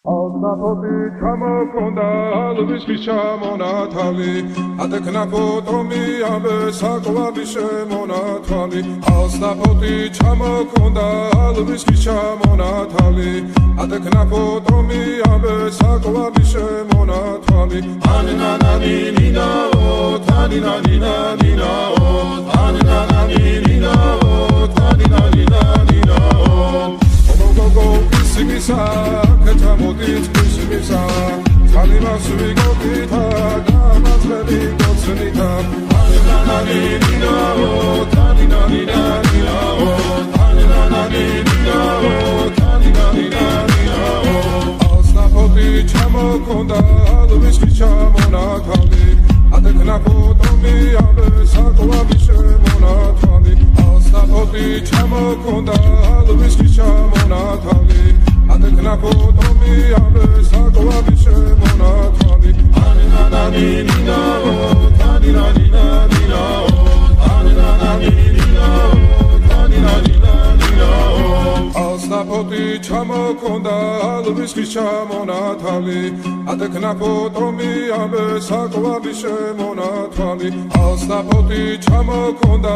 Alnapoti ჩამოქონდა ალვის ჩამონათალი ატეკნა ფოტომი ამე საკვები შემონათალი ალნაპoti ჩამოქონდა ალვის ჩამონათალი ატეკნა ფოტომი ამე საკვები შემონათალი ანანანინინაო თანინანინანინაო ანანანინინაო თანინანინანინაო გოგო ისიმისა Ketamodit kishimisa Kalima suigokita Gamazveli gotsunita Anananina-o Taninanina-nina-o Anananina-o Taninanina-nina-o Alsnapoti chamokonda Alviski chamonatali Atekna potomi Abe sakovavi shemonatali Alsnapoti chamokonda Alviski chamonatali Atekna potomi abe sakovavi shemonatali Anananina-o Taninanina-nina-o Anananina-o Taninanina-nina-o Alsnapoti chamokonda alviski chamonatali Atekna potomi abe sakovavi shemonatali Alsnapoti chamokonda